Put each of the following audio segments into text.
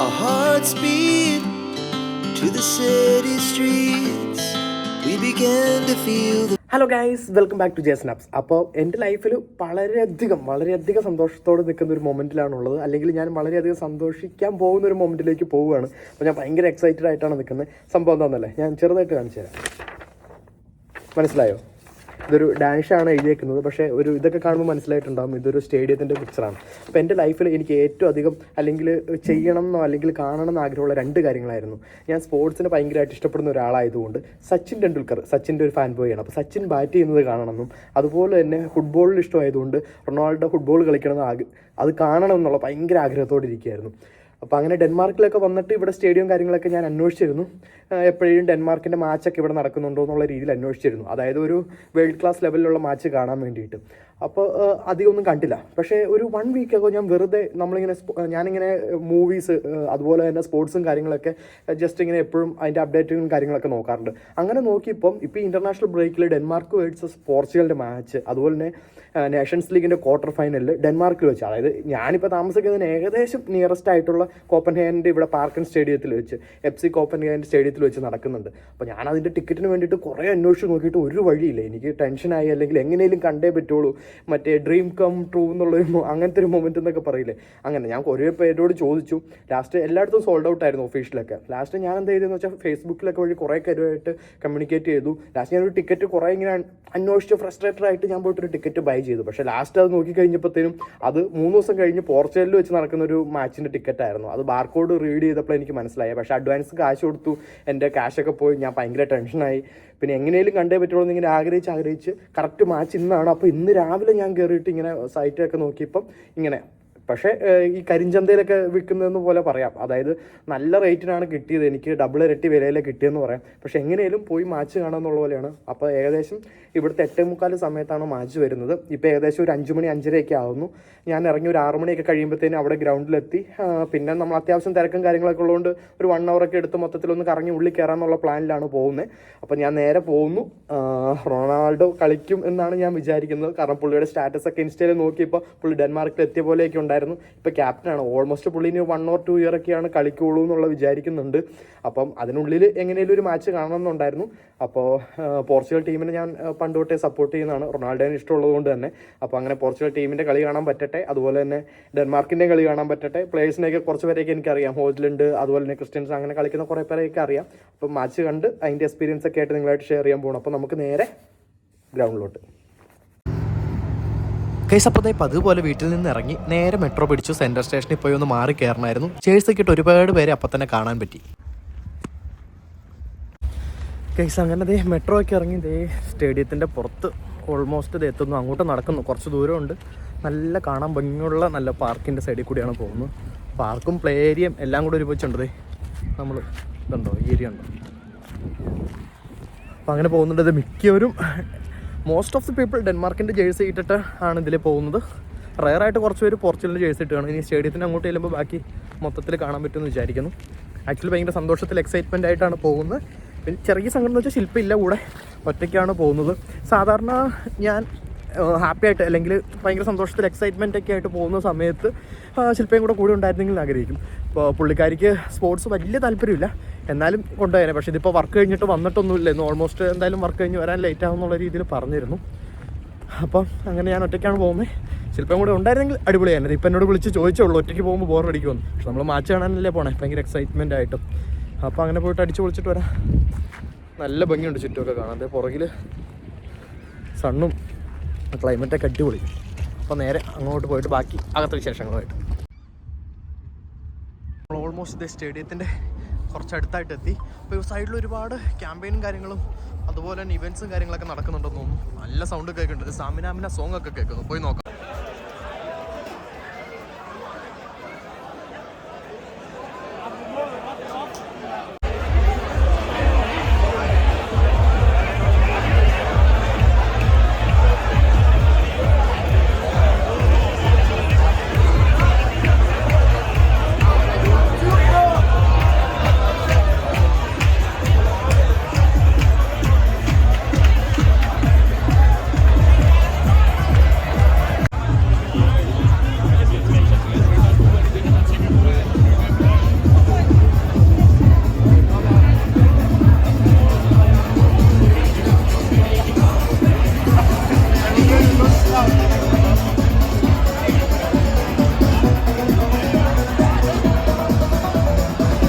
Our hearts beat to the city streets. We began to feel the... hello guys, welcome back to ജേസ്നാപ്സ്. അപ്പോൾ എൻ്റെ ലൈഫിൽ വളരെയധികം സന്തോഷത്തോടെ നിൽക്കുന്ന ഒരു മൊമെൻറ്റിലാണുള്ളത്. അല്ലെങ്കിൽ ഞാൻ വളരെയധികം സന്തോഷിക്കാൻ പോകുന്ന ഒരു മൊമെൻറ്റിലേക്ക് പോവുകയാണ്. അപ്പോൾ ഞാൻ ഭയങ്കര എക്സൈറ്റഡ് ആയിട്ടാണ് നിൽക്കുന്നത്. സംഭവം എന്താണെന്നല്ലേ ഞാൻ ചെറുതായിട്ട് കാണിച്ചു തരാം. മനസ്സിലായോ? ഇതൊരു ഡാൻഷാണ് എഴുതിയേക്കുന്നത്, പക്ഷേ ഒരു ഇതൊക്കെ കാണുമ്പോൾ മനസ്സിലായിട്ടുണ്ടാകും ഇതൊരു സ്റ്റേഡിയത്തിൻ്റെ പിക്ചറാണ്. അപ്പോൾ എൻ്റെ ലൈഫിൽ എനിക്ക് ഏറ്റവും അധികം അല്ലെങ്കിൽ ചെയ്യണമെന്നോ അല്ലെങ്കിൽ കാണണമെന്നോ ആഗ്രഹമുള്ള രണ്ട് കാര്യങ്ങളായിരുന്നു. ഞാൻ സ്പോർട്സിനെ ഭയങ്കരമായിട്ട് ഇഷ്ടപ്പെടുന്ന ഒരാളായതുകൊണ്ട് സച്ചിൻ ടെണ്ടുൽക്കർ, സച്ചിൻ്റെ ഒരു ഫാൻ ബോയാണ്. അപ്പോൾ സച്ചിൻ ബാറ്റ് ചെയ്യുന്നത് കാണണമെന്നും അതുപോലെ തന്നെ ഫുട്ബോളിൽ ഇഷ്ടമായതുകൊണ്ട് റൊണാൾഡോ ഫുട്ബോൾ കളിക്കണമെന്ന് അത് കാണണം എന്നുള്ള ഭയങ്കര ആഗ്രഹത്തോടെ ഇരിക്കുകയായിരുന്നു. അപ്പോൾ അങ്ങനെ ഡെൻമാർക്കിലൊക്കെ വന്നിട്ട് ഇവിടെ സ്റ്റേഡിയം കാര്യങ്ങളൊക്കെ ഞാൻ അന്വേഷിച്ചിരുന്നു. എപ്പോഴും ഡെൻമാർക്കിൻ്റെ മാച്ചൊക്കെ ഇവിടെ നടക്കുന്നുണ്ടോ എന്നുള്ള രീതിയിൽ അന്വേഷിച്ചിരുന്നു. അതായത് ഒരു വേൾഡ് ക്ലാസ് ലെവലിലുള്ള മാച്ച് കാണാൻ വേണ്ടിയിട്ട്. അപ്പോൾ അധികമൊന്നും കണ്ടില്ല. പക്ഷേ ഒരു 1 വീക്കൊക്കെ ഞാൻ വെറുതെ ഞാനിങ്ങനെ മൂവീസ് അതുപോലെ തന്നെ സ്പോർട്സും കാര്യങ്ങളൊക്കെ ജസ്റ്റ് ഇങ്ങനെ എപ്പോഴും അതിൻ്റെ അപ്ഡേറ്റുകളും കാര്യങ്ങളൊക്കെ നോക്കാറുണ്ട്. അങ്ങനെ നോക്കിയപ്പം ഇപ്പോൾ ഇന്റർനാഷണൽ ബ്രേക്കിൽ ഡെൻമാർക്ക് വേഴ്സസ് പോർച്ചുഗലിൻ്റെ മാച്ച്, അതുപോലെ തന്നെ നേഷൻസ് ലീഗിൻ്റെ ക്വാർട്ടർ ഫൈനലിൽ ഡെൻമാർക്കിൽ വെച്ച്, അതായത് ഞാനിപ്പോൾ താമസിക്കുന്നതിന് ഏകദേശം നിയറസ്റ്റ് ആയിട്ടുള്ള കോപ്പൻഹേഗൻ്റെ ഇവിടെ പാർക്കൻ സ്റ്റേഡിയത്തിൽ വെച്ച്, FC കോപ്പൻഹേഗൻ്റെ സ്റ്റേഡിയത്തിൽ വെച്ച് നടക്കുന്നുണ്ട്. അപ്പോൾ ഞാൻ അതിൻ്റെ ടിക്കറ്റിന് വേണ്ടിയിട്ട് കുറേ അന്വേഷിച്ച് നോക്കിയിട്ട് ഒരു വഴിയില്ല. എനിക്ക് ടെൻഷനായി, അല്ലെങ്കിൽ എങ്ങനെയും കണ്ടേ പറ്റുള്ളൂ. മറ്റേ ഡ്രീം കം ട്രൂ എന്നുള്ളൊരു അങ്ങനത്തെ ഒരു മൊമെൻറ്റ് എന്നൊക്കെ പറയില്ലേ, അങ്ങനെ ഞാൻ കുറേ പേരോട് ചോദിച്ചു. ലാസ്റ്റ് എല്ലായിടത്തും സോൾഡ് ഔട്ട് ആയിരുന്നു ഒഫീഷ്യലൊക്കെ. ലാസ്റ്റ് ഞാൻ എന്താ ചെയ്തതെന്ന് വെച്ചാൽ ഫേസ്ബുക്കിലൊക്കെ വഴി കുറേ കാര്യമായിട്ട് കമ്മ്യൂണിക്കേറ്റ് ചെയ്തു. ലാസ്റ്റ് ഞാനൊരു ടിക്കറ്റ് കുറേ ഇങ്ങനെ അന്വേഷിച്ച് ഫ്രസ്ട്രേറ്റഡ് ആയിട്ട് ഞാൻ പോയിട്ടൊരു ടിക്കറ്റ് ബൈ ചെയ്തു. പക്ഷേ ലാസ്റ്റ് അത് നോക്കി കഴിഞ്ഞപ്പോഴത്തേനും അത് 3 ദിവസം കഴിഞ്ഞ് പോർച്ചുഗലിൽ വെച്ച് നടക്കുന്ന ഒരു മാച്ചിൻ്റെ ടിക്കറ്റായിരുന്നു. അത് ബാർകോഡ് റീഡ് ചെയ്തപ്പോൾ എനിക്ക് മനസ്സിലായി. പക്ഷേ അഡ്വാൻസ് കാശ് കൊടുത്തു, എൻ്റെ ക്യാഷൊക്കെ പോയി. ഞാൻ ഭയങ്കര ടെൻഷനായി. പിന്നെ എങ്ങനെയും കണ്ടേ പറ്റുള്ളൂ എന്നിങ്ങനെ ആഗ്രഹിച്ച് കറക്റ്റ് മാച്ച് ഇന്നാണ്. അപ്പോൾ ഇന്ന് രാവിലെ ഞാൻ കയറിയിട്ട് ഇങ്ങനെ സൈറ്റൊക്കെ നോക്കിയപ്പം ഇങ്ങനെ, പക്ഷേ ഈ കരിഞ്ചന്തയിലൊക്കെ വിൽക്കുന്നതെന്ന് പോലെ പറയാം. അതായത് നല്ല റേറ്റിനാണ് കിട്ടിയത്, എനിക്ക് ഡബിൾ ഇരട്ടി വിലയിലെ കിട്ടിയെന്ന് പറയാം. പക്ഷേ എങ്ങനെയും പോയി മാച്ച് കാണാമെന്നുള്ള പോലെയാണ്. അപ്പോൾ ഏകദേശം ഇവിടുത്തെ 8:45 സമയത്താണ് മാച്ച് വരുന്നത്. ഇപ്പോൾ ഏകദേശം ഒരു 5 മണി 5:30 ആവുന്നു. ഞാൻ ഇറങ്ങി ഒരു 6 മണിയൊക്കെ കഴിയുമ്പോഴത്തേനും അവിടെ ഗ്രൗണ്ടിലെത്തി. പിന്നെ നമ്മൾ അത്യാവശ്യം തിരക്കും കാര്യങ്ങളൊക്കെ ഉള്ളതുകൊണ്ട് ഒരു 1 hour എടുത്ത് മൊത്തത്തിലൊന്ന് കറങ്ങി ഉള്ളിൽ കയറാമെന്നുള്ള പ്ലാനിലാണ് പോകുന്നത്. അപ്പോൾ ഞാൻ നേരെ പോകുന്നു. റൊണാൾഡോ കളിക്കും എന്നാണ് ഞാൻ വിചാരിക്കുന്നത്. കാരണം പുള്ളിയുടെ സ്റ്റാറ്റസ് ഒക്കെ ഇൻസ്റ്റയിൽ നോക്കിയപ്പോൾ പുള്ളി ഡെൻമാർക്കിൽ എത്തിയ പോലെയൊക്കെ ഉണ്ടായിരുന്നു. ഇപ്പോൾ ക്യാപ്റ്റനാണ്. ഓൾമോസ്റ്റ് പുള്ളിന് 1 or 2 year ഒക്കെയാണ് കളിക്കുള്ളൂ എന്നുള്ള വിചാരിക്കുന്നുണ്ട്. അപ്പം അതിനുള്ളിൽ എങ്ങനെയും ഒരു മാച്ച് കാണണമെന്നുണ്ടായിരുന്നു. അപ്പോൾ പോർച്ചുഗൽ ടീമിനെ ഞാൻ പണ്ട് തൊട്ടേ സപ്പോർട്ട് ചെയ്യുന്നതാണ്, റൊണാൾഡോനെ ഇഷ്ടമുള്ളത് കൊണ്ട് തന്നെ. അപ്പോൾ അങ്ങനെ പോർച്ചുഗൽ ടീമിൻ്റെ കളി കാണാൻ പറ്റട്ടെ, അതുപോലെ തന്നെ ഡെൻമാർക്കിൻ്റെ കളി കാണാൻ പറ്റട്ടെ. പ്ലേയേഴ്സിനെയൊക്കെ കുറച്ച് പേരെയൊക്കെ എനിക്കറിയാം, ഹോജ്ലൻഡ് അതുപോലെ തന്നെ ക്രിസ്ത്യൻസ്, അങ്ങനെ കളിക്കുന്ന കുറേ പേരെയൊക്കെ അറിയാം. അപ്പോൾ മാച്ച് കണ്ട് അതിൻ്റെ എക്സ്പീരിയൻസ് ഒക്കെ ആയിട്ട് നിങ്ങളായിട്ട് ഷെയർ ചെയ്യാൻ പോകണം. അപ്പോൾ നമുക്ക് നേരെ ഗ്രൗണ്ടിലോട്ട്. കേസ് അപ്പോൾ അതുപോലെ വീട്ടിൽ നിന്ന് ഇറങ്ങി നേരെ മെട്രോ പിടിച്ചു സെൻട്രൽ സ്റ്റേഷനിൽ പോയി ഒന്ന് മാറി കയറണമായിരുന്നു. ചേഴ്സൊക്കെ ഇട്ട് ഒരുപാട് പേരെ അപ്പം തന്നെ കാണാൻ പറ്റി. കേസ് അങ്ങനെ മെട്രോ ഒക്കെ ഇറങ്ങി സ്റ്റേഡിയത്തിൻ്റെ പുറത്ത് ഓൾമോസ്റ്റ് എത്തുന്നു. അങ്ങോട്ട് നടക്കുന്നു, കുറച്ച് ദൂരമുണ്ട്. നല്ല കാണാൻ ഭംഗിയുള്ള നല്ല പാർക്കിൻ്റെ സൈഡിൽ കൂടിയാണ് പോകുന്നത്. പാർക്കും പ്ലേ ഏരിയയും എല്ലാം കൂടെ ഒരുമിച്ചുണ്ട്. നമ്മൾ ഇതുണ്ടോ, ഈ ഏരിയ ഉണ്ടോ. അപ്പോൾ അങ്ങനെ പോകുന്നുണ്ട്. മിക്കവരും മോസ്റ്റ് ഓഫ് ദി പീപ്പിൾ ഡെൻമാർക്കിൻ്റെ ജേഴ്സി ഇട്ടിട്ട് ആണ് ഇതിൽ പോകുന്നത്. റയറായിട്ട് കുറച്ച് പേര് പോർച്ചുഗലിൻ്റെ ജേഴ്സി ഇട്ടാണ്. ഇനി സ്റ്റേഡിയത്തിന് അങ്ങോട്ട് ചെല്ലുമ്പോൾ ബാക്കി മൊത്തത്തിൽ കാണാൻ പറ്റുമെന്ന് വിചാരിക്കുന്നു. ആക്ച്വലി ഭയങ്കര സന്തോഷത്തിൽ എക്സൈറ്റ്മെൻ്റ് ആയിട്ടാണ് പോകുന്നത്. പിന്നെ ചെറിയ സങ്കടം എന്ന് വെച്ചാൽ ശില്പമില്ല കൂടെ, ഒറ്റയ്ക്കാണ് പോകുന്നത്. സാധാരണ ഞാൻ ഹാപ്പി ആയിട്ട് അല്ലെങ്കിൽ ഭയങ്കര സന്തോഷത്തിൽ എക്സൈറ്റ്മെൻ്റ് ഒക്കെ ആയിട്ട് പോകുന്ന സമയത്ത് ശില്പയും കൂടെ ഉണ്ടായിരുന്നെങ്കിൽ ആഗ്രഹിക്കും. ഇപ്പോൾ പുള്ളിക്കാരിക്ക് സ്പോർട്സ് വലിയ താല്പര്യമില്ല, എന്നാലും കൊണ്ടുപോയാൽ. പക്ഷേ ഇതിപ്പോൾ വർക്ക് കഴിഞ്ഞിട്ട് വന്നിട്ടൊന്നുമില്ല. ഇന്ന് ഓൾമോസ്റ്റ് എന്തായാലും വർക്ക് കഴിഞ്ഞ് വരാൻ ലേറ്റ് ആകുമെന്നുള്ള രീതിയിൽ പറഞ്ഞിരുന്നു. അപ്പം അങ്ങനെ ഞാൻ ഒറ്റയ്ക്കാണ് പോകുന്നത്. ശില്പം കൂടെ ഉണ്ടായിരുന്നെങ്കിൽ അടിപൊളിയായിരുന്നു. ഇപ്പം എന്നോട് വിളിച്ച് ചോദിച്ചുള്ളൂ ഒറ്റയ്ക്ക് പോകുമ്പോൾ ബോർ അടിക്കുമെന്ന്. പക്ഷെ നമ്മൾ മാച്ച് കാണാനല്ലേ പോണേ, ഭയങ്കര എക്സൈറ്റ്മെൻ്റ് ആയിട്ടും. അപ്പോൾ അങ്ങനെ പോയിട്ട് അടിച്ച് പൊളിച്ചിട്ട് വരാം. നല്ല ഭംഗിയുണ്ട് ചുറ്റുമൊക്കെ കാണാൻ. പുറകിൽ സണ്ണും ക്ലൈമറ്റൊക്കെ അടിപൊളി. അപ്പോൾ നേരെ അങ്ങോട്ട് പോയിട്ട് ബാക്കി അകത്തെ വിശേഷങ്ങളുമായിട്ട്. നമ്മൾ ഓൾമോസ്റ്റ് സ്റ്റേഡിയത്തിൻ്റെ കുറച്ചടുത്തായിട്ട് എത്തി. അപ്പോൾ സൈഡിൽ ഒരുപാട് ക്യാമ്പയിനും കാര്യങ്ങളും അതുപോലെ തന്നെ ഇവൻറ്റ്സും കാര്യങ്ങളൊക്കെ നടക്കുന്നുണ്ടെന്ന് തോന്നുന്നു. നല്ല സൗണ്ട് കേൾക്കുന്നുണ്ട്. സാമിനാമിന സോങ് ഒക്കെ കേൾക്കുന്നു. പോയി നോക്കാം.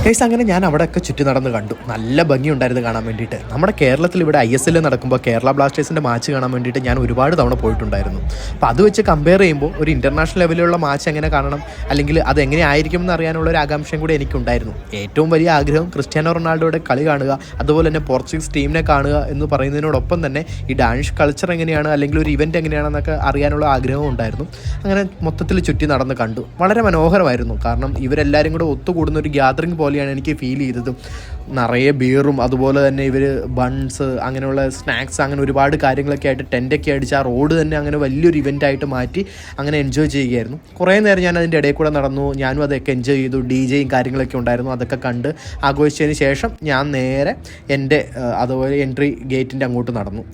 ഗൈസ് അങ്ങനെ ഞാൻ അവിടെയൊക്കെ ചുറ്റി നടന്ന് കണ്ടു. നല്ല ഭംഗിയുണ്ടായിരുന്നു കാണാൻ വേണ്ടിയിട്ട്. നമ്മുടെ കേരളത്തിൽ ഇവിടെ ISL നടക്കുമ്പോൾ കേരള ബ്ലാസ്റ്റേഴ്സിൻ്റെ മാച്ച് കാണാൻ വേണ്ടിയിട്ട് ഞാൻ ഒരുപാട് തവണ പോയിട്ടുണ്ടായിരുന്നു. അപ്പോൾ അത് വെച്ച് കമ്പയർ ചെയ്യുമ്പോൾ ഒരു ഇൻ്റർനാഷണൽ ലെവലിലുള്ള മാച്ച് എങ്ങനെ കാണണം, അല്ലെങ്കിൽ അത് എങ്ങനെ ആയിരിക്കും എന്ന് അറിയാനുള്ള ഒരു ആകാംക്ഷയും കൂടി എനിക്കുണ്ടായിരുന്നു. ഏറ്റവും വലിയ ആഗ്രഹം ക്രിസ്ത്യാനോ റൊണാൾഡോയുടെ കളി കാണുക, അതുപോലെ തന്നെ പോർച്ചുഗീസ് ടീമിനെ കാണുക എന്ന് പറയുന്നതിനോടൊപ്പം തന്നെ ഈ ഡാനിഷ് കൾച്ചർ എങ്ങനെയാണ്, അല്ലെങ്കിൽ ഒരു ഇവൻറ്റ് എങ്ങനെയാണെന്നൊക്കെ അറിയാനുള്ള ആഗ്രഹവും ഉണ്ടായിരുന്നു. അങ്ങനെ മൊത്തത്തിൽ ചുറ്റി നടന്ന് കണ്ടു. വളരെ മനോഹരമായിരുന്നു. കാരണം ഇവരെല്ലാവരും കൂടെ ഒത്തുകൂടുന്ന ഒരു ഗ്യാതറിംഗ് പോലെയാണ് എനിക്ക് ഫീൽ ചെയ്തത്. നിറയെ ബിയറും അതുപോലെ തന്നെ ഇവർ ബൺസ് അങ്ങനെയുള്ള സ്നാക്സ് അങ്ങനെ ഒരുപാട് കാര്യങ്ങളൊക്കെ ആയിട്ട് ടെൻ്റൊക്കെ അടിച്ച് ആ റോഡ് തന്നെ അങ്ങനെ വലിയൊരു ഇവൻ്റായിട്ട് മാറ്റി അങ്ങനെ എൻജോയ് ചെയ്യുകയായിരുന്നു. കുറേ നേരം ഞാൻ അതിൻ്റെ ഇടയിൽ കൂടെ നടന്നു. ഞാനും അതൊക്കെ എൻജോയ് ചെയ്തു. DJയും കാര്യങ്ങളൊക്കെ ഉണ്ടായിരുന്നു. അതൊക്കെ കണ്ട് ആഘോഷിച്ചതിന് ശേഷം ഞാൻ നേരെ എൻ്റെ അതുപോലെ എൻട്രി ഗേറ്റിൻ്റെ അങ്ങോട്ട് നടന്നു.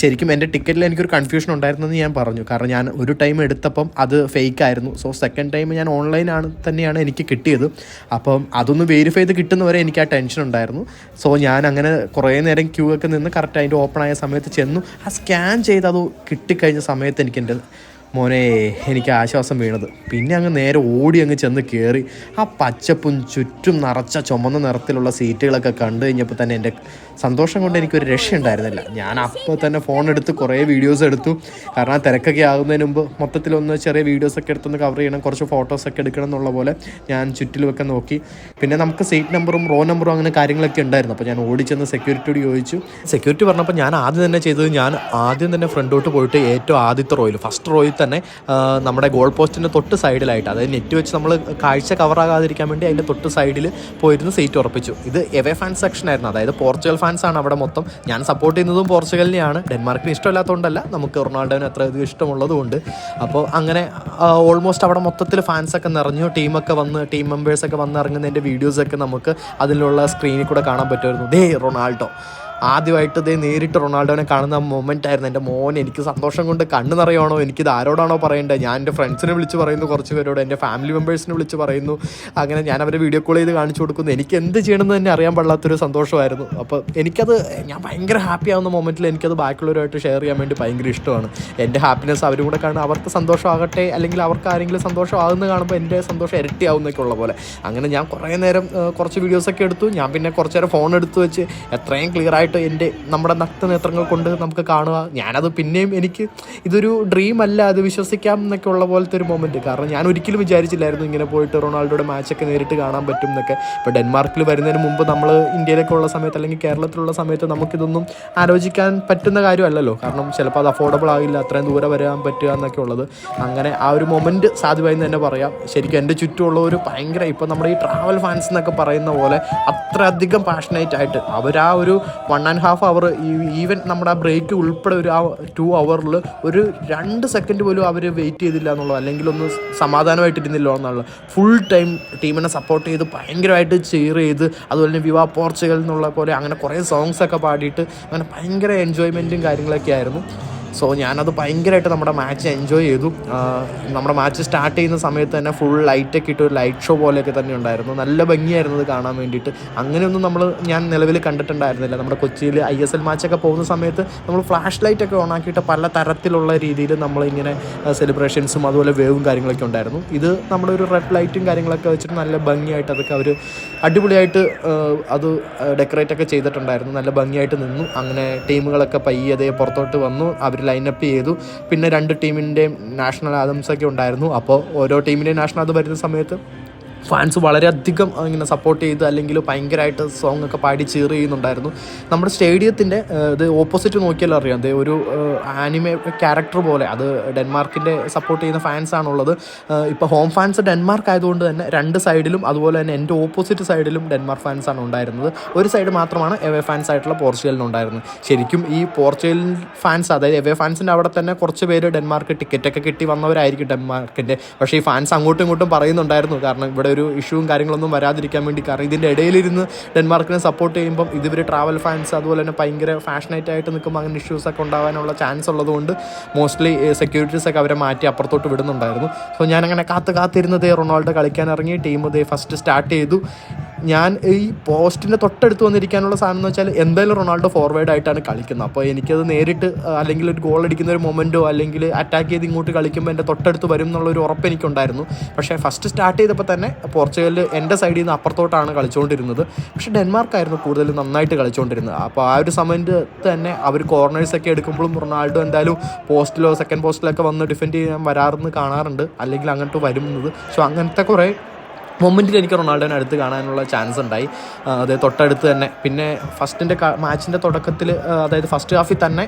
ശരിക്കും എൻ്റെ ടിക്കറ്റിൽ എനിക്കൊരു കൺഫ്യൂഷൻ ഉണ്ടായിരുന്നെന്ന് ഞാൻ പറഞ്ഞു. കാരണം ഞാൻ ഒരു ടൈം എടുത്തപ്പം അത് ഫേക്ക് ആയിരുന്നു. സോ സെക്കൻഡ് ടൈം ഞാൻ ഓൺലൈനാണ് തന്നെയാണ് എനിക്ക് കിട്ടിയത്. അപ്പം അതൊന്ന് വെരിഫൈ ചെയ്ത് കിട്ടുന്നവരെ എനിക്ക് ആ ടെൻഷൻ ഉണ്ടായിരുന്നു. സോ ഞാൻ അങ്ങനെ കുറേ നേരം ക്യൂ ഒക്കെ നിന്ന് കറക്റ്റ് അതിൻ്റെ ഓപ്പൺ ആയ സമയത്ത് ചെന്നു. ആ സ്കാൻ ചെയ്ത് അത് കിട്ടിക്കഴിഞ്ഞ സമയത്ത് എനിക്കെൻ്റെ എനിക്ക് ആശ്വാസം വീണത്. പിന്നെ അങ്ങ് നേരെ ഓടി അങ്ങ് ചെന്ന് കയറി ആ പച്ചപ്പും ചുറ്റും നിറച്ച ചുമന്ന നിറത്തിലുള്ള സീറ്റുകളൊക്കെ കണ്ടു കഴിഞ്ഞപ്പോൾ തന്നെ എൻ്റെ സന്തോഷം കൊണ്ട് എനിക്കൊരു രക്ഷയുണ്ടായിരുന്നില്ല. ഞാൻ അപ്പോൾ തന്നെ ഫോൺ എടുത്ത് കുറേ വീഡിയോസ് എടുത്തു. കാരണം ആ തിരക്കൊക്കെ ആകുന്നതിന് മുമ്പ് മൊത്തത്തിലൊന്ന് ചെറിയ വീഡിയോസൊക്കെ എടുത്തൊന്ന് കവർ ചെയ്യണം, കുറച്ച് ഫോട്ടോസൊക്കെ എടുക്കണം എന്നുള്ള പോലെ ഞാൻ ചുറ്റിലുമൊക്കെ നോക്കി. പിന്നെ നമുക്ക് സീറ്റ് നമ്പറും റോ നമ്പറും അങ്ങനെ കാര്യങ്ങളൊക്കെ ഉണ്ടായിരുന്നു. അപ്പോൾ ഞാൻ ഓടിച്ചെന്ന് സെക്യൂരിറ്റിയോട് ചോദിച്ചു. സെക്യൂരിറ്റി പറഞ്ഞപ്പോൾ ഞാൻ ആദ്യം തന്നെ ചെയ്തത്, ഞാൻ ആദ്യം തന്നെ ഫ്രണ്ടോട്ട് പോയിട്ട് ഏറ്റവും ആദ്യത്തെ റോയിൽ, ഫസ്റ്റ് റോയിൽ തന്നെ നമ്മുടെ ഗോൾ പോസ്റ്റിൻ്റെ തൊട്ട് സൈഡിലായിട്ട്, അതായത് നെറ്റ് വെച്ച് നമ്മൾ കാഴ്ച കവറാകാതിരിക്കാൻ വേണ്ടി അതിൻ്റെ തൊട്ട് സൈഡിൽ പോയിരുന്ന് സീറ്റ് ഉറപ്പിച്ചു. ഇത് എവേ ഫാൻ സെക്ഷൻ ആയിരുന്നു. അതായത് പോർച്ചുഗൽ ഫാൻസാണ് അവിടെ മൊത്തം. ഞാൻ സപ്പോർട്ട് ചെയ്യുന്നതും പോർച്ചുഗലിനെയാണ്. ഡെൻമാർക്കിന് ഇഷ്ടമില്ലാത്തതുകൊണ്ടല്ല, നമുക്ക് റൊണാൾഡോനെ അത്രയധികം ഇഷ്ടമുള്ളതുകൊണ്ട്. അപ്പോൾ അങ്ങനെ ഓൾമോസ്റ്റ് അവിടെ മൊത്തത്തിൽ ഫാൻസൊക്കെ നിറഞ്ഞു. ടീം മെമ്പേഴ്സൊക്കെ വന്ന് ഇറങ്ങുന്നതിൻ്റെ വീഡിയോസൊക്കെ നമുക്ക് അതിലുള്ള സ്ക്രീനിൽ കൂടെ കാണാൻ പറ്റുമായിരുന്നു. ദേ റൊണാൾഡോ ആദ്യമായിട്ട് നേരിട്ട് റൊണാൾഡോനെ കാണുന്ന മൊമെൻ്റ് ആയിരുന്നു. എൻ്റെ മോൻ, എനിക്ക് സന്തോഷം കൊണ്ട് കണ്ണ് നിറയണോ, എനിക്കിത് ആരോടാണോ പറയേണ്ടത്. ഞാൻ എൻ്റെ ഫ്രണ്ട്സിനെ വിളിച്ച് പറയുന്നു, കുറച്ച് പേരോട് എൻ്റെ ഫാമിലി മെമ്പേഴ്സിനെ വിളിച്ച് പറയുന്നു. അങ്ങനെ ഞാൻ അവരെ വീഡിയോ കോൾ ചെയ്ത് കാണിച്ചു കൊടുക്കുന്നു. എനിക്ക് എന്ത് ചെയ്യണമെന്ന് തന്നെ അറിയാൻ പാടില്ലാത്തൊരു സന്തോഷമായിരുന്നു. അപ്പോൾ എനിക്കത്, ഞാൻ ഭയങ്കര ഹാപ്പി ആവുന്ന മൊമെൻറ്റിൽ എനിക്കത് ബാക്കിയുള്ളവരുമായിട്ട് ഷെയർ ചെയ്യാൻ വേണ്ടി ഭയങ്കര ഇഷ്ടമാണ്. എൻ്റെ ഹാപ്പിനെസ് അവരും കൂടെ കാണുക, അവർക്ക് സന്തോഷമാകട്ടെ, അല്ലെങ്കിൽ അവർക്ക് ആരെങ്കിലും സന്തോഷമാകുന്ന കാണുമ്പോൾ എൻ്റെ സന്തോഷം ഇരട്ടിയാവുന്നൊക്കെ ഉള്ള പോലെ. അങ്ങനെ ഞാൻ കുറേ നേരം കുറച്ച് വീഡിയോസൊക്കെ എടുത്തു. ഞാൻ പിന്നെ കുറച്ച് നേരം ഫോൺ എടുത്ത് വെച്ച് എത്രയും ക്ലിയർ ആയിട്ട് നമ്മുടെ നഗ്നനേത്രങ്ങൾ കൊണ്ട് നമുക്ക് കാണുക. ഞാനത് പിന്നെയും, എനിക്ക് ഇതൊരു ഡ്രീം അല്ല, അത് വിശ്വസിക്കാം എന്നൊക്കെ ഉള്ള പോലത്തെ ഒരു മൊമെൻറ്റ്. കാരണം ഞാൻ ഒരിക്കലും വിചാരിച്ചില്ലായിരുന്നു ഇങ്ങനെ പോയിട്ട് റൊണാൾഡോയുടെ മാച്ചൊക്കെ നേരിട്ട് കാണാൻ പറ്റും എന്നൊക്കെ. ഇപ്പോൾ ഡെൻമാർക്കിൽ വരുന്നതിന് മുമ്പ് നമ്മൾ ഇന്ത്യയിലൊക്കെ ഉള്ള സമയത്ത് അല്ലെങ്കിൽ കേരളത്തിലുള്ള സമയത്ത് നമുക്കിതൊന്നും ആലോചിക്കാൻ പറ്റുന്ന കാര്യമല്ലല്ലോ. കാരണം ചിലപ്പോൾ അത് അഫോർഡബിൾ ആകില്ല, അത്രയും ദൂരെ വരാൻ പറ്റുക എന്നൊക്കെ ഉള്ളത്. അങ്ങനെ ആ ഒരു മൊമെൻറ്റ് സാധ്യമായി എന്ന് തന്നെ പറയാം. ശരിക്കും എൻ്റെ ചുറ്റുമുള്ള ഒരു ഭയങ്കര, ഇപ്പോൾ നമ്മുടെ ഈ ട്രാവൽ ഫാൻസ് എന്നൊക്കെ പറയുന്ന പോലെ അത്രയധികം പാഷനേറ്റ് ആയിട്ട് അവർ ആ ഒരു 1.5 hour, ഈവൻ നമ്മുടെ ആ ബ്രേക്ക് ഉൾപ്പെടെ ഒരു 2 hours ഒരു 2 സെക്കൻഡ് പോലും അവർ വെയിറ്റ് ചെയ്തില്ല എന്നുള്ളത്, അല്ലെങ്കിൽ ഒന്ന് സമാധാനമായിട്ടിരുന്നില്ല എന്നുള്ളത്. ഫുൾ ടൈം ടീമിനെ സപ്പോർട്ട് ചെയ്ത് ഭയങ്കരമായിട്ട് ചെയർ ചെയ്ത്, അതുപോലെ തന്നെ വിവാ പോർച്ചുഗൽ എന്നുള്ള പോലെ അങ്ങനെ കുറേ സോങ്സൊക്കെ പാടിയിട്ട് അങ്ങനെ ഭയങ്കര എൻജോയ്മെൻറ്റും കാര്യങ്ങളൊക്കെ ആയിരുന്നു. സോ ഞാനത് ഭയങ്കരമായിട്ട് നമ്മുടെ മാച്ച് എൻജോയ് ചെയ്തു. നമ്മുടെ മാച്ച് സ്റ്റാർട്ട് ചെയ്യുന്ന സമയത്ത് തന്നെ ഫുൾ ലൈറ്റൊക്കെ ഇട്ട് ഒരു ലൈറ്റ് ഷോ പോലെയൊക്കെ തന്നെ ഉണ്ടായിരുന്നു. നല്ല ഭംഗിയായിരുന്നു അത് കാണാൻ വേണ്ടിയിട്ട്. അങ്ങനെയൊന്നും ഞാൻ നിലവിൽ കണ്ടിട്ടുണ്ടായിരുന്നില്ല. നമ്മുടെ കൊച്ചിയിൽ ISL മാച്ചൊക്കെ പോകുന്ന സമയത്ത് നമ്മൾ ഫ്ലാഷ് ലൈറ്റൊക്കെ ഓണാക്കിയിട്ട് പല തരത്തിലുള്ള രീതിയിൽ നമ്മളിങ്ങനെ സെലിബ്രേഷൻസും അതുപോലെ വേവും കാര്യങ്ങളൊക്കെ ഉണ്ടായിരുന്നു. ഇത് നമ്മളൊരു റെഡ് ലൈറ്റും കാര്യങ്ങളൊക്കെ വെച്ചിട്ട് നല്ല ഭംഗിയായിട്ട് അതൊക്കെ അവർ അടിപൊളിയായിട്ട് അത് ഡെക്കറേറ്റൊക്കെ ചെയ്തിട്ടുണ്ടായിരുന്നു. നല്ല ഭംഗിയായിട്ട് നിന്നു. അങ്ങനെ ടീമുകളൊക്കെ പയ്യതേ പുറത്തോട്ട് വന്നു. അവർ ലൈനപ്പ് ചെയ്തു. പിന്നെ 2 ടീമിൻ്റെയും നാഷണൽ ആന്തംസൊക്കെ ഉണ്ടായിരുന്നു. അപ്പോൾ ഓരോ ടീമിൻ്റെയും നാഷണൽ ആന്തം വരുന്ന സമയത്ത് ഫാൻസ് വളരെയധികം ഇങ്ങനെ സപ്പോർട്ട് ചെയ്ത്, അല്ലെങ്കിൽ ഭയങ്കരമായിട്ട് സോങ് ഒക്കെ പാടി ചീർ ചെയ്യുന്നുണ്ടായിരുന്നു. നമ്മുടെ സ്റ്റേഡിയത്തിൻ്റെ ഇത് ഓപ്പോസിറ്റ് നോക്കിയാലും അറിയാം, അത് ഒരു ആനിമേ ക്യാരക്ടർ പോലെ, അത് ഡെൻമാർക്കിൻ്റെ സപ്പോർട്ട് ചെയ്യുന്ന ഫാൻസാണുള്ളത്. ഇപ്പോൾ ഹോം ഫാൻസ് ഡെൻമാർക്ക് ആയതുകൊണ്ട് തന്നെ 2 സൈഡിലും, അതുപോലെ തന്നെ എൻ്റെ ഓപ്പോസിറ്റ് സൈഡിലും ഡെൻമാർക്ക് ഫാൻസാണ് ഉണ്ടായിരുന്നത്. ഒരു സൈഡ് മാത്രമാണ് എവേ ഫാൻസ് ആയിട്ടുള്ള പോർച്ചുഗലിനുണ്ടായിരുന്നത്. ശരിക്കും ഈ പോർച്ചുഗൽ ഫാൻസ്, അതായത് എവേ ഫാൻസിൻ്റെ അവിടെ തന്നെ കുറച്ച് പേര് ഡെൻമാർക്ക് ടിക്കറ്റൊക്കെ കിട്ടി വന്നവരായിരിക്കും ഡെൻമാർക്കിൻ്റെ. പക്ഷേ ഈ ഫാൻസ് അങ്ങോട്ടും ഇങ്ങോട്ടും പറയുന്നുണ്ടായിരുന്നു, കാരണം ഇവിടെ ഒരു ഇഷ്യൂവും കാര്യങ്ങളൊന്നും വരാതിരിക്കാൻ വേണ്ടി. കാരണം ഇതിൻ്റെ ഇടയിലിരുന്ന് ഡെൻമാർക്കിനെ സപ്പോർട്ട് ചെയ്യുമ്പം ഇതുവർ ട്രാവൽ ഫാൻസ് അതുപോലെ തന്നെ ഭയങ്കര ഫാഷനേറ്റ് ആയിട്ട് നിൽക്കുമ്പോൾ അങ്ങനെ ഇഷ്യൂസൊക്കെ ഉണ്ടാകാനുള്ള ചാൻസ് ഉള്ളതുകൊണ്ട് മോസ്റ്റ്ലി സെക്യൂരിറ്റീസൊക്കെ അവരെ മാറ്റി അപ്പുറത്തോട്ട് വിടുന്നുണ്ടായിരുന്നു. സോ ഞാനങ്ങനെ കാത്തിരുന്നത് റൊണാൾഡോ കളിക്കാൻ ഇറങ്ങി. ടീം ഫസ്റ്റ് സ്റ്റാർട്ട് ചെയ്തു. ഞാൻ ഈ പോസ്റ്റിൻ്റെ തൊട്ടടുത്ത് വന്നിരിക്കാനുള്ള സാധനം എന്ന് വെച്ചാൽ എന്തായാലും റൊണാൾഡോ ഫോർവേഡായിട്ടാണ് കളിക്കുന്നത്. അപ്പോൾ എനിക്കത് നേരിട്ട് അല്ലെങ്കിൽ ഒരു ഗോൾ അടിക്കുന്ന ഒരു മൊമെൻറ്റോ അല്ലെങ്കിൽ അറ്റാക്ക് ചെയ്ത് ഇങ്ങോട്ട് കളിക്കുമ്പോൾ എൻ്റെ തൊട്ടടുത്ത് വരും എന്നുള്ളൊരു ഉറപ്പ് എനിക്കുണ്ടായിരുന്നു. പക്ഷേ ഫസ്റ്റ് സ്റ്റാർട്ട് ചെയ്തപ്പോൾ തന്നെ പോർച്ചുഗൽ എൻ്റെ സൈഡിൽ നിന്ന് അപ്പുറത്തോട്ടാണ് കളിച്ചുകൊണ്ടിരുന്നത്. പക്ഷേ ഡെൻമാർക്കായിരുന്നു കൂടുതൽ നന്നായിട്ട് കളിച്ചുകൊണ്ടിരുന്നത്. അപ്പോൾ ആ ഒരു സമയത്ത് തന്നെ അവർ കോർണേഴ്സൊക്കെ എടുക്കുമ്പോഴും റൊണാൾഡോ എന്തായാലും പോസ്റ്റിലോ സെക്കൻഡ് പോസ്റ്റിലൊക്കെ വന്ന് ഡിഫെൻഡ് ചെയ്യാൻ വരാറെന്ന് കാണാറുണ്ട്, അല്ലെങ്കിൽ അങ്ങോട്ട് വരുന്നത്. സോ അങ്ങനത്തെ കുറേ മൊമെൻറ്റിൽ എനിക്ക് റൊണാൾഡോനെ അടുത്ത് കാണാനുള്ള ചാൻസ് ഉണ്ടായി. അതായത് തൊട്ടടുത്ത് തന്നെ. പിന്നെ മാച്ചിൻ്റെ തുടക്കത്തിൽ, അതായത് ഫസ്റ്റ് ഹാഫിൽ തന്നെ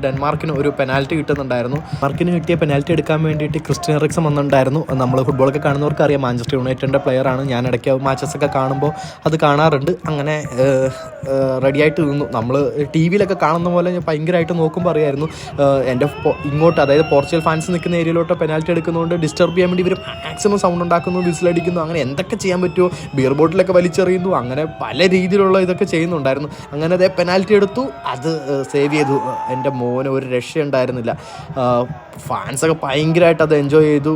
ഡെൻമാർക്കിന് ഒരു പെനാൽറ്റി കിട്ടുന്നുണ്ടായിരുന്നു. മാർക്കിന് കിട്ടിയ പെനാൽറ്റി എടുക്കാൻ വേണ്ടിയിട്ട് ക്രിസ്റ്റ്യൻ എറിക്സൺ വന്നിട്ടുണ്ടായിരുന്നു. നമ്മൾ ഫുട്ബോളൊക്കെ കാണുന്നവർക്ക് അറിയാം, മാഞ്ചസ്റ്റർ യുണൈറ്റഡിൻ്റെ പ്ലെയറാണ്. ഞാൻ ഇടയ്ക്ക് മാച്ചസൊക്കെ കാണുമ്പോൾ അത് കാണാറുണ്ട്. അങ്ങനെ റെഡിയായിട്ട് നിന്നു. നമ്മൾ ടി വിയിലൊക്കെ കാണുന്ന പോലെ ഞാൻ ഭയങ്കരമായിട്ട് നോക്കുമ്പോൾ അറിയായിരുന്നു എൻ്റെ ഇങ്ങോട്ട്, അതായത് പോർച്ചുഗൽ ഫാൻസ് നിൽക്കുന്ന ഏരിയയിലോട്ട് പെനാൽറ്റി എടുക്കുന്നതുകൊണ്ട് ഡിസ്റ്റർബ് ചെയ്യാൻ വേണ്ടി ഇവർ മാക്സിമം സൗണ്ട് ഉണ്ടാക്കുന്നു, വിസിലടിക്കുന്നു, അങ്ങനെ എന്തൊക്കെ ചെയ്യാൻ പറ്റുമോ, ബിയർ ബോട്ടിലൊക്കെ വലിച്ചെറിയുന്നു, അങ്ങനെ പല രീതിയിലുള്ള ഇതൊക്കെ ചെയ്യുന്നുണ്ടായിരുന്നു. അങ്ങനെ അതേ പെനാൽറ്റി എടുത്തു, അത് സേവ് ചെയ്തു. എൻ്റെ മോന് ഒരു രക്ഷയുണ്ടായിരുന്നില്ല. ഫാൻസൊക്കെ ഭയങ്കരമായിട്ട് അത് എൻജോയ് ചെയ്തു.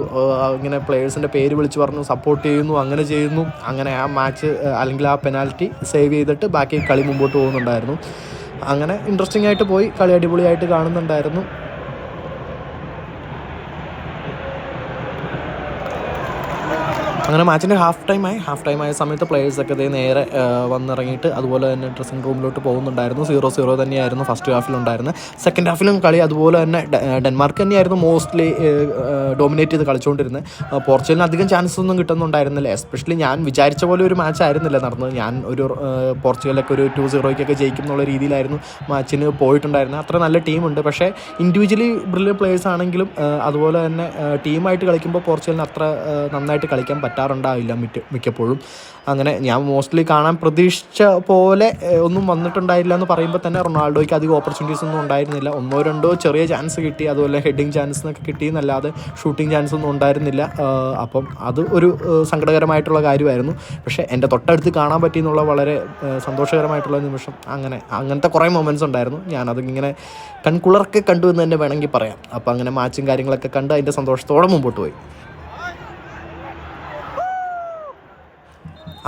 ഇങ്ങനെ പ്ലേയേഴ്സിൻ്റെ പേര് വിളിച്ച് പറഞ്ഞു, സപ്പോർട്ട് ചെയ്യുന്നു, അങ്ങനെ ചെയ്യുന്നു. അങ്ങനെ ആ മാച്ച് അല്ലെങ്കിൽ ആ പെനാൽറ്റി സേവ് ചെയ്തിട്ട് ബാക്കി കളി മുമ്പോട്ട് പോകുന്നുണ്ടായിരുന്നു. അങ്ങനെ ഇൻട്രസ്റ്റിംഗ് ആയിട്ട് പോയി, കളി അടിപൊളിയായിട്ട് കാണുന്നുണ്ടായിരുന്നു. അങ്ങനെ മാച്ചിൻ്റെ ഹാഫ് ടൈം ആയ സമയത്ത് പ്ലേയേഴ്സൊക്കെ ഇതേ നേരെ വന്നിറങ്ങിയിട്ട് അതുപോലെ തന്നെ ഡ്രസ്സിംഗ് റൂമിലോട്ട് പോകുന്നുണ്ടായിരുന്നു. 0-0 തന്നെയായിരുന്നു ഫസ്റ്റ് ഹാഫിലുണ്ടായിരുന്നത്. സെക്കൻഡ് ഹാഫിലും കളി അതുപോലെ തന്നെ ഡെൻമാർക്ക് തന്നെയായിരുന്നു മോസ്റ്റ്ലി ഡോമിനേറ്റ് ചെയ്ത് കളിച്ചുകൊണ്ടിരുന്നത്. പോർച്ചുഗലിന് അധികം ചാൻസസ് ഒന്നും കിട്ടുന്നുണ്ടായിരുന്നില്ല. എസ്പെഷ്യലി ഞാൻ വിചാരിച്ച പോലെ ഒരു മാച്ച് ആയിരുന്നില്ല നടന്നത്. ഞാൻ ഒരു പോർച്ചുഗലൊക്കെ ഒരു 2-0 ജയിക്കും എന്നുള്ള രീതിയിലായിരുന്നു മാച്ചിന് പോയിട്ടുണ്ടായിരുന്നത്. അത്ര നല്ല ടീമുണ്ട്. പക്ഷേ ഇൻഡിവിജ്വലി ബ്രില്യൻ പ്ലേയേഴ്സ് ആണെങ്കിലും അതുപോലെ തന്നെ ടീമായിട്ട് കളിക്കുമ്പോൾ പോർച്ചുഗലിന് അത്ര നന്നായിട്ട് കളിക്കാൻ പറ്റാറുണ്ടാവില്ല മിക്കപ്പോഴും. അങ്ങനെ ഞാൻ മോസ്റ്റ്ലി കാണാൻ പ്രതീക്ഷിച്ച പോലെ ഒന്നും വന്നിട്ടുണ്ടായില്ല എന്ന് പറയുമ്പോൾ തന്നെ റൊണാൾഡോയ്ക്ക് അധികം ഓപ്പർച്യൂണിറ്റീസ് ഒന്നും ഉണ്ടായിരുന്നില്ല. 1-2 ചെറിയ ചാൻസ് കിട്ടി, അതുപോലെ ഹെഡിങ് ചാൻസ് എന്നൊക്കെ കിട്ടിയെന്നല്ലാതെ ഷൂട്ടിംഗ് ചാൻസ് ഒന്നും ഉണ്ടായിരുന്നില്ല. അപ്പം അത് ഒരു സങ്കടകരമായിട്ടുള്ള കാര്യമായിരുന്നു. പക്ഷേ എൻ്റെ തൊട്ടടുത്ത് കാണാൻ പറ്റിയെന്നുള്ള വളരെ സന്തോഷകരമായിട്ടുള്ള നിമിഷം. അങ്ങനത്തെ കുറേ മൊമെൻറ്റ്സ് ഉണ്ടായിരുന്നു. ഞാനതിങ്ങനെ കൺകുളർക്കെ കണ്ടു എന്ന് തന്നെ വേണമെങ്കിൽ പറയാം. അപ്പോൾ അങ്ങനെ മാച്ചും കാര്യങ്ങളൊക്കെ കണ്ട് അതിൻ്റെ സന്തോഷത്തോടെ മുമ്പോട്ട് പോയി.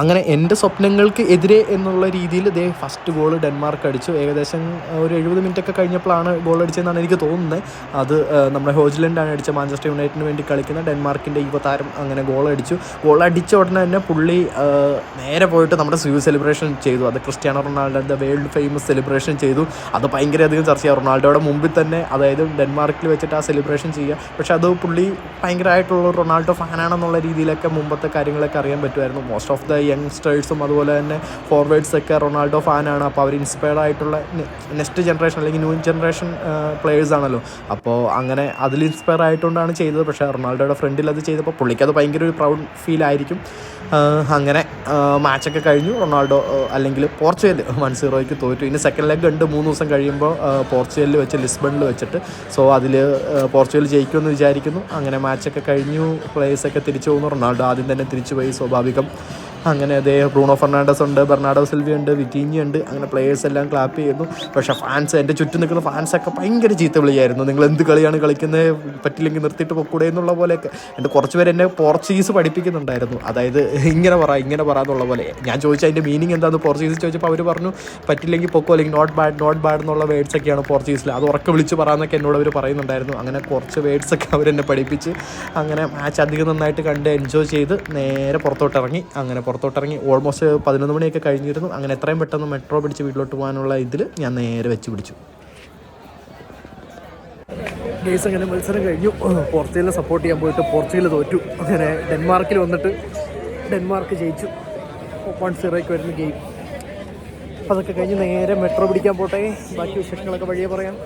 അങ്ങനെ എൻ്റെ സ്വപ്നങ്ങൾക്ക് എതിരെ എന്നുള്ള രീതിയിൽ ഇതേ ഫസ്റ്റ് ഗോൾ ഡെൻമാർക്ക് അടിച്ചു. ഏകദേശം ഒരു 70 മിനിറ്റൊക്കെ കഴിഞ്ഞപ്പോഴാണ് ഗോൾ അടിച്ചതെന്നാണ് എനിക്ക് തോന്നുന്നത്. അത് നമ്മുടെ ഹോജ്ലൻഡാണ് അടിച്ച, മാഞ്ചസ്റ്റർ യുണൈറ്റഡിന് വേണ്ടി കളിക്കുന്ന ഡെൻമാർക്കിൻ്റെ യുവതാരം. അങ്ങനെ ഗോൾ അടിച്ച ഉടനെ തന്നെ പുള്ളി നേരെ പോയിട്ട് നമ്മുടെ സെലിബ്രേഷൻ ചെയ്തു. അത് ക്രിസ്ത്യാനോ റൊണാൾഡോൻ്റെ വേൾഡ് ഫേമസ് സെലിബ്രേഷൻ ചെയ്തു. അത് ഭയങ്കരധികം ചർച്ച ചെയ്യുക. റൊണാൾഡോയുടെ മുമ്പിൽ തന്നെ, അതായത് ഡെൻമാർക്കിൽ വെച്ചിട്ട് ആ സെലിബ്രേഷൻ ചെയ്യുക. പക്ഷേ അത് പുള്ളി ഭയങ്കരമായിട്ടുള്ള റൊണാൾഡോ ഫാനാണെന്നുള്ള രീതിയിലൊക്കെ മുമ്പത്തെ കാര്യങ്ങളൊക്കെ അറിയാൻ പറ്റുമായിരുന്നു. മോസ്റ്റ് ഓഫ് ദ യങ്സ്റ്റേഴ്സും അതുപോലെ തന്നെ ഫോർവേഡ്സൊക്കെ റൊണാൾഡോ ഫാനാണ്. അപ്പോൾ അവർ ഇൻസ്പയർഡ് ആയിട്ടുള്ള നെക്സ്റ്റ് ജനറേഷൻ അല്ലെങ്കിൽ ന്യൂ ജനറേഷൻ പ്ലേയേഴ്സ് ആണല്ലോ. അപ്പോൾ അങ്ങനെ അതിൽ ഇൻസ്പയർ ആയിട്ടുകൊണ്ടാണ് ചെയ്തത്. പക്ഷേ റൊണാൾഡോയുടെ ഫ്രണ്ടിൽ അത് ചെയ്തപ്പോൾ പുള്ളിക്കത് ഭയങ്കര ഒരു പ്രൗഡ് ഫീൽ ആയിരിക്കും. അങ്ങനെ മാച്ചൊക്കെ കഴിഞ്ഞു. റൊണാൾഡോ അല്ലെങ്കിൽ പോർച്ചുഗൽ 1-0 തോറ്റു. ഇനി സെക്കൻഡ് ലെഗ് ഉണ്ട് 3 ദിവസം കഴിയുമ്പോൾ പോർച്ചുഗലിൽ വെച്ച്, ലിസ്ബണിൽ വെച്ചിട്ട്. സോ അതിൽ പോർച്ചുഗൽ ജയിക്കുമെന്ന് വിചാരിക്കുന്നു. അങ്ങനെ മാച്ചൊക്കെ കഴിഞ്ഞു, പ്ലേയേഴ്സൊക്കെ തിരിച്ചു പോകുന്നു. റൊണാൾഡോ ആദ്യം തന്നെ തിരിച്ചു പോയി, സ്വാഭാവികം. അങ്ങനെ അതേ ബ്രൂണോ ഫെർണാണ്ടസ് ഉണ്ട്, ബെർണാഡോ സിൽവ ഉണ്ട്, വിറ്റീഞ്ഞ ഉണ്ട്. അങ്ങനെ പ്ലേയേഴ്സ് എല്ലാം ക്ലാപ്പ് ചെയ്യുന്നു. പക്ഷേ ഫാൻസ്, എൻ്റെ ചുറ്റും നിൽക്കുന്ന ഫാൻസൊക്കെ ഭയങ്കര ചീത്ത വിളിയായിരുന്നു. നിങ്ങൾ എന്ത് കളിയാണ് കളിക്കുന്നത്, പറ്റില്ലെങ്കിൽ നിർത്തിയിട്ട് പൊക്കൂടെ എന്നുള്ള പോലെയൊക്കെ. എൻ്റെ കുറച്ച് പേര് എന്നെ പോർച്ചുഗീസ് പഠിപ്പിക്കുന്നുണ്ടായിരുന്നു. അതായത് ഇങ്ങനെ പറ എന്നുള്ള പോലെ. ഞാൻ ചോദിച്ചാൽ അതിൻ്റെ മീനിങ് എന്താണെന്ന് പോർച്ചുഗീസ് ചോദിച്ചപ്പോൾ അവർ പറഞ്ഞു പറ്റില്ലെങ്കിൽ പൊക്കോ, അല്ലെങ്കിൽ നോട്ട് ബാഡ് എന്നുള്ള വേർഡ്സൊക്കെയാണ് പോർച്ചുഗീസിൽ. അത് ഉറക്കെ വിളിച്ച് പറയാമെന്നൊക്കെ എന്നോട് അവർ പറയുന്നുണ്ടായിരുന്നു. അങ്ങനെ കുറച്ച് വേർഡ്സൊക്കെ അവരെന്നെ പഠിപ്പിച്ച് അങ്ങനെ മാച്ച് അധികം നന്നായിട്ട് കണ്ട് എൻജോയ് ചെയ്ത് നേരെ പുറത്തോട്ടിറങ്ങി. അങ്ങനെ പുറത്തോട്ടിറങ്ങി ഓൾമോസ്റ്റ് 11 മണിയൊക്കെ കഴിഞ്ഞിരുന്നു. അങ്ങനെ എത്രയും പെട്ടെന്ന് മെട്രോ പിടിച്ച് വീട്ടിലോട്ട് പോകാനുള്ള ഇതിൽ ഞാൻ നേരെ വെച്ച് പിടിച്ചു. ഗെയ്സ് അങ്ങനെ മത്സരം കഴിഞ്ഞു. പോർച്ചുഗലിനെ സപ്പോർട്ട് ചെയ്യാൻ പോയിട്ട് പോർച്ചുഗൽ തോറ്റു. അങ്ങനെ ഡെൻമാർക്കിൽ വന്നിട്ട് ഡെൻമാർക്ക് ജയിച്ചു. 1-0 വരുന്ന ഗെയിം. അപ്പോൾ അതൊക്കെ കഴിഞ്ഞ് നേരെ മെട്രോ പിടിക്കാൻ പോട്ടെ. ബാക്കി വിശേഷങ്ങളൊക്കെ വഴിയെ പറയാം.